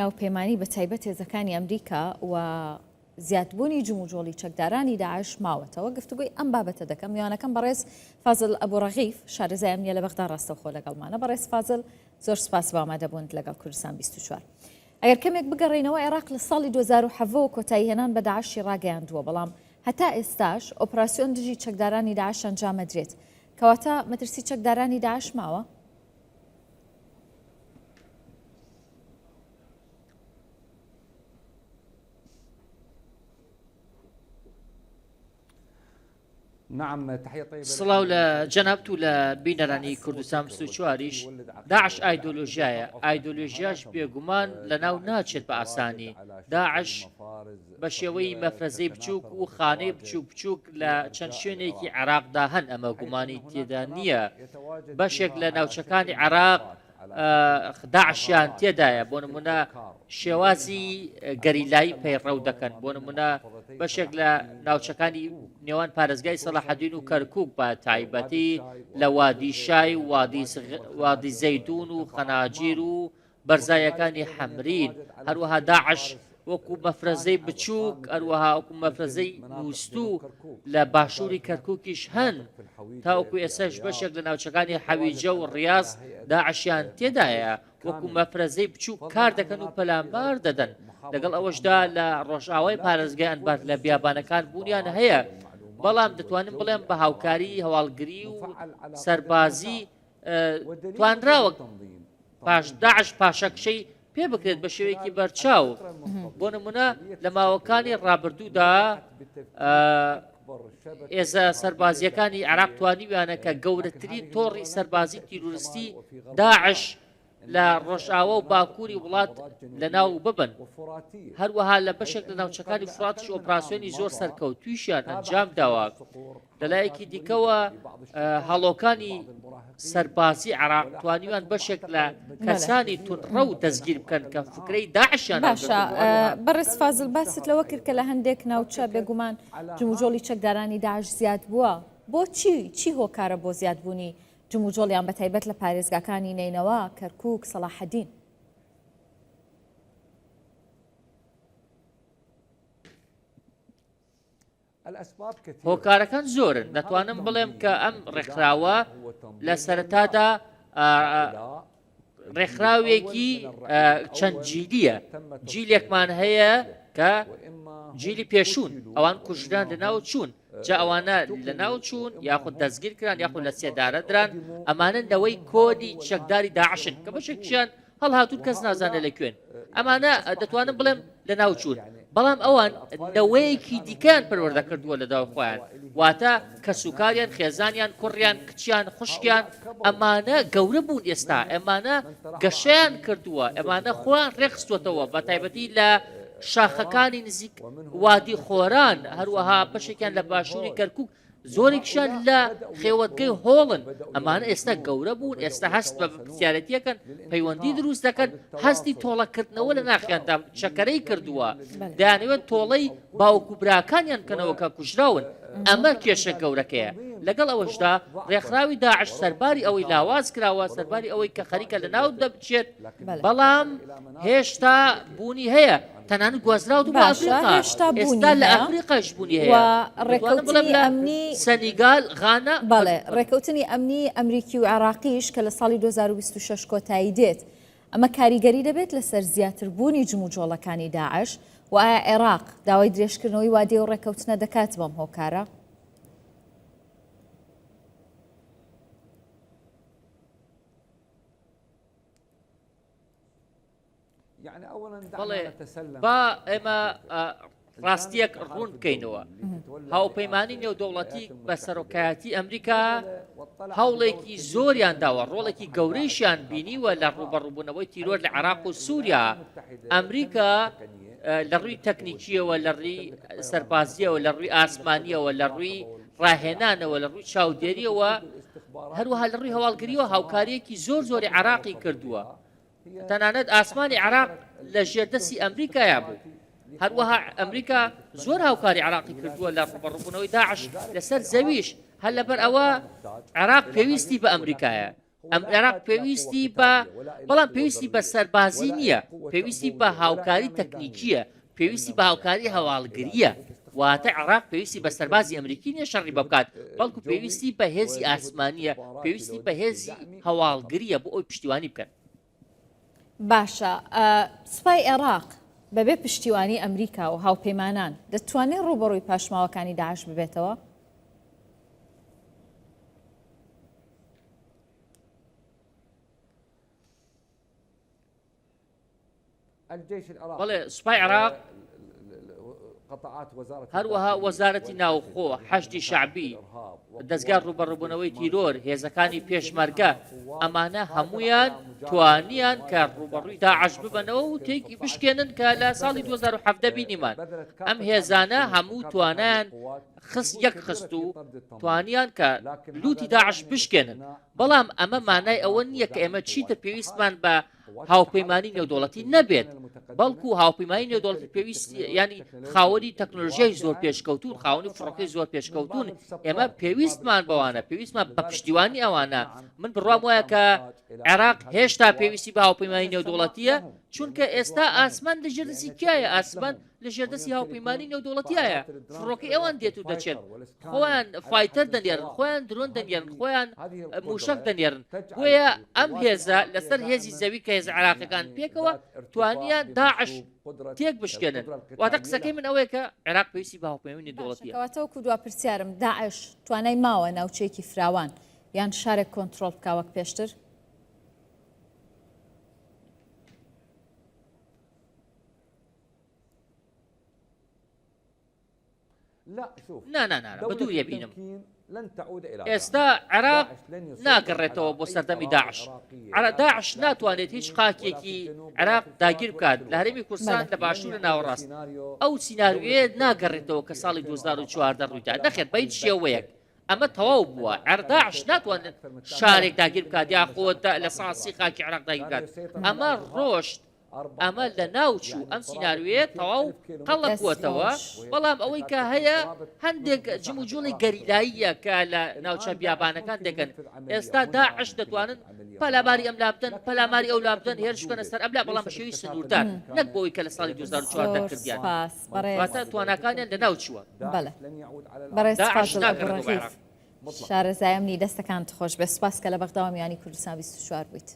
و پەیمانی بە تایبەت هێزەکانی ئەمریکا و زیادبوونی جموجۆڵی چەکدارانی داعش ماوەتەوە گفتوگوی ئەم بابەتە دەکەم میوانەکەم بەڕێز فازل ئەبوڕەغیف شارەزای ئەمنیە لە بەغدا ڕاستەوخۆ لەگەڵمانە. بەڕێز فازل زۆر سپاس بۆ ئامادەبوونت لەگەڵ کوردستان 24. ئەگەر کەمێک بگەڕێنەوە عێراق لە ساڵی 2007 کۆتایی هێنان بە داعشی ڕاگەیاندووە، بەڵام هەتا ئێستاش ئۆپراسیۆن دژی چەکدارانی داعش ئەنجامەدرێت. کەواتە مەترسی چەکدارانی داعش ماوە؟ سڵاو لە جەنابەت و لە بینەرانی کوردستان 24ش داعش ئایدۆلۆژیایە، ئایدۆلۆژیاش بێگومان لە ناو ناچێت بە ئاسانی. داعش بە شێوەی مەفرەزەی بچووک و خانەی بچووک لە چەند شوێنێکی عێراقدا هەن، ئەمە گومانی تێدا نییە. بەشێک لە ناوچەکانی عێراق داعشیان تێدایە، بۆ نمونە شێوازی گەریلایی پەیڕەو دەکەن، بۆ نمونە بەشێک لە ناوچەکانی نێوان پارێزگای سەلاحەدین و کەرکووک بە تایبەتی لە وادی شای وادی زەیدون و خەناجیر و بەرزایەکانی حەمرین. هەروەها داعش وەکو مەفرەزەی بچووک، هەروەها وەکو مەفرەزەی نووستوو لە باشووری کەرکووکیش هەن، تاوەکو ئێساش بەشێک لە ناوچەکانی حەویجە و ڕیاض داعشیان تێدایە، وەکو مەفرەزەی بچووک کار دەکەن و پەلامبار دەدەن. لەگەڵ ئەوەشدا لە ڕۆژئاوای پارێزگای ئەنبار لە بیابانەکان بوونیان هەیە، بەڵام دەتوانین بڵێم بە هاوکاری هەواڵگری و سەربازی توانراوە داعش پاشەکشەی پێ بکرێت بە شێوەیەکی بەرچاو. بۆ نمونە لە ماوەکانی ڕابردوودا ئێزە سەربازیەکانی عێراق توانیویانە کە گەورەترین تۆڕی سەربازی تیرۆریستی داعش لە ڕۆژئاوە و باکووری وڵات لە ناو ببن. هەروەها لە بەشێک لە ناوچەکانی فراتش ئۆپراسیۆنی زۆر سەرکەوتویشیان ئەنجام داوە. لەلایەکی دیکەوە هەڵۆکانی سەربازی عێراق توانیوان بەشێک لە کەسانی تونڕە و دەستگیر بکەن کە فکرەی داعشیان. باشە بەڕێز فازل باست لەوە کرد کە لە هەندێک ناوچە بێگومان جموجۆڵی چەکدارانی داعش زیاد بووە. چی هۆکارە بۆ زیادبوونی جموجۆڵیان بە تایبەت لە پارێزگاکانی نینەوە، کەرکووک، سەلاحەدین؟ هۆکارەکان زۆرن. دەتوانم بڵێم کە ئەم ڕێکخراوە لە سەرەتادا ڕێکخراوێکی چەند جیلیە. جیلێکمان هەیە کە جیلی پێشوون، ئەوان کوژران لەناو چوون، جا ئەوانە لە ناو چوون یاخود دەستگیر کران یاخود لە سێدارە دران. ئەمانە نەوەی کۆدی چەکداری داعشن کە بەشێکیان هەڵهاتوون کەس نازانە لەکوێن. ئەمانە دەتوانم بڵێم لە ناو چوون، بەڵام ئەوان نەوەیەکی دیکەیان پەروەردە کردووە لە داوای خۆیان، واتە کەسوکاریان، خێزانیان، کوڕیان، کچیان، خوشکیان، ئەمانە گەورە بوون ئێستا، ئەمانە گەشەیان کردووە، ئەمانە خۆیان ڕێخستوەتەوە بە تایبەتی لە شاخەکانی نزیک وادی خۆران، هەروەها بەشێکیان لە باشووری کەرکووک، زۆرێکشان لە خێوەتگەی هۆڵن. ئەمانە ئێستا گەورە بوون، ئێستا هەست بە پرسیارەتیەکەن، پەیوەندی دروست دەکەن، هەستی تۆڵەکردنەوە لە ناخیاندا چەکەرەی کردووە، دەیانەوێت تۆڵەی باوکو براکانیان کەنەوە کە کوژراون. ئەمە کێشە گەورەکەیە. لەگەڵ ئەوەشدا ڕێکخراوی داعش سەرباری ئەوەی لاواز کراوە، سەرباری ئەوەی کە خەریکە لە ناو دەبچێت، بەڵام هێشتا بوونی هەیە. تەنانەت گوازراوە بۆ ئەفریقا، ئێستا لە ئەفریقاش بوونی هەیە، ڕێکەوتنی ئەمنی سەنیگال، غانا. بەڵێ ڕێکەوتنی ئەمنی ئەمریکی و عێراقیش کە لە ساڵی 2026 کۆتایی دێت، ئەمە کاریگەری دەبێت لەسەر زیاتربوونی جموجۆڵەکانی داعش و ئایا عێراق داوای درێژکردنەوەی وادێ و ڕێکەوتنە دەکات بەم هۆکارە؟ بەڵێ با ئێمە ڕاستیەک ڕوون بکەینەوە. هاوپەیمانی نێودەوڵەتی بە سەرۆکایەتی ئەمریکا هەوڵێکی زۆریان داوە، ڕۆڵێکی گەورەیشیان بینیوە لە ڕوبەڕووبوونەوەی تیرۆر لە عێراق و سووریا. ئەمریکا لە ڕووی تەکنیکیەوە، لە ڕووی سەربازیەوە، لە ڕووی ئاسمانیەوە، لە ڕووی ڕاهێنانەوە، لە ڕووی چاودێریەوە، هەروەها لە ڕووی هەواڵگریەوە هاوکاریەکی زۆری عێراقی کردووە. تەنانەت ئاسمانی عێراق لە ژێردەستی ئەمریکایە بوو. هەروەها ئەمریکا زۆر هاوکاری عێراقی کردووە لە ڕوبەڕووبوونەوەی داعش لەسەر زەویش، هەر لەبەر ئەوە عێراق پێویستی بە ئەمریکایە ئەم عێراق پێویستی بە بەڵام پێویستی بە سەربازی نییە، پێویستی بە هاوکاری تەکنیکیە، پێویستی بە هاوکاری هەواڵگریە. واتە عێراق پێویستی بە سەربازی ئەمریکی نیە شەڕی بە بکات، بەڵکو پێویستی بە هێزی ئاسمانیە، پێویستی بە هێزی هەواڵگریە بۆ ئەوی پشتیوانی بکەن. باشە سوپای عێراق بەبێ پشتیوانی ئەمریکا و هاوپەیمانان دەتوانێت ڕوبەڕووی پاشماوەکانی داعش ببێتەوە؟ بەڵێ سوپای عێراق هەروەها وەزارەتی ناوخۆ، حەشتی شعبی، دەستگا ڕوبەڕووبوونەوەی تیرۆر، هێزەکانی پێشمەرگە، ئەمانە هەمویان توانیان کە ڕوبەڕووی داعش ببنەوە و تێکی بشکێنن کە لە ساڵی 2017 بینیمان. ئەم هێزانە هەموو توانیان یەک خست و توانیان کە لوتی داعش بشکێنن. بەڵام ئەمە مانای ئەوە نییە کە ئێمە چیتر پێویستمان بە هاوپەیمانی نێودوڵەتی نەبێت، بەڵکو هاوپەیمانی نێودوڵەتی پێویستی ینی خاوەنی تەکنۆلۆژیای زۆر پێشکەوتون، خاوەنی فڕۆکەی زۆر پێشکەوتون. ئێمە پێویستمان بەوانە، پێویستمان بە پشتیوانی ئەوانە. من بڕوام وایە کە عێراق هێشتا پێویستی بە هاوپەیمانی نێودوڵەتیە، چونکە ئێستا ئاسمان لە ژێردەسی کایە؟ ئاسمان لە ژێردەسی هاوپەیمانی نێودوڵەتیایە. فڕۆکەی ئەوان دێت و دەچێت، خۆیان فایتەر دەنێرن، خۆیان درۆن دەنێرن، خۆیان موشک دەنێرن. بۆیە ئەم هێزە لەسەر هێزی زەوی کە هێز عێراقیەکان پێکەوە توانیان داعش تێک بشکێنن. واتە قسەکەی من ئەوەیە کە عێراق پێویستی بە هاوپەیمانی نێودوڵەتیە. کەواتەوە کودوا پرسیارم داعش توانای ماوە ناوچەیەکی فراوان یان شارێک کۆنتترۆل بکە وەک پێشتر؟ بە دووریە بینم. ئێستا عێراق ناگەڕێتەوە بۆ سەردەمی داعش. داعش ناتوانێت هیچ قاکێکی عێراق داگیر بکات لە هەرێمی کوردستان لە باشوورە ناوەڕاست. ئەو سیناریوێ ناگەڕێتەوە کە ساڵی 2014 ڕوویدا نەخێت بە هیچ شێوەیەک. ئەمە تەواو بووە. داعش ناتوانێت شارێک داگیر بکات یا خۆت لە ساسی خاکی عێراق داگیر بکات. ئەمە ڕۆشت، ئەمە لە ناوچوو ئەم سیناریوێ تەواو قەڵەکووەتەوە. بەڵام ئەوەی کە هەیە هەندێک جموجوڵی گەریلاییە کە لە ناوچە بیابانەکان دەگەن. ئێستا داعش دەتوانن پەلاماری ئەم لابدەن، پەلاماری ئەو لابدەن، هێرش بکەنە سەر ئەم لا، بەڵام بە شێوی سنووردار، نەک بۆەوەی کە لە ساڵی 2014 کردیان. واتە تواناکانیان لە ناوچووە. بەڕێز فازڵ ئەبوڕەغیف، شارەزایەمنی دەستەکانت خۆش بێ. سوپاس کە لە بەغداوە میانی کوردستان 24 بوویت.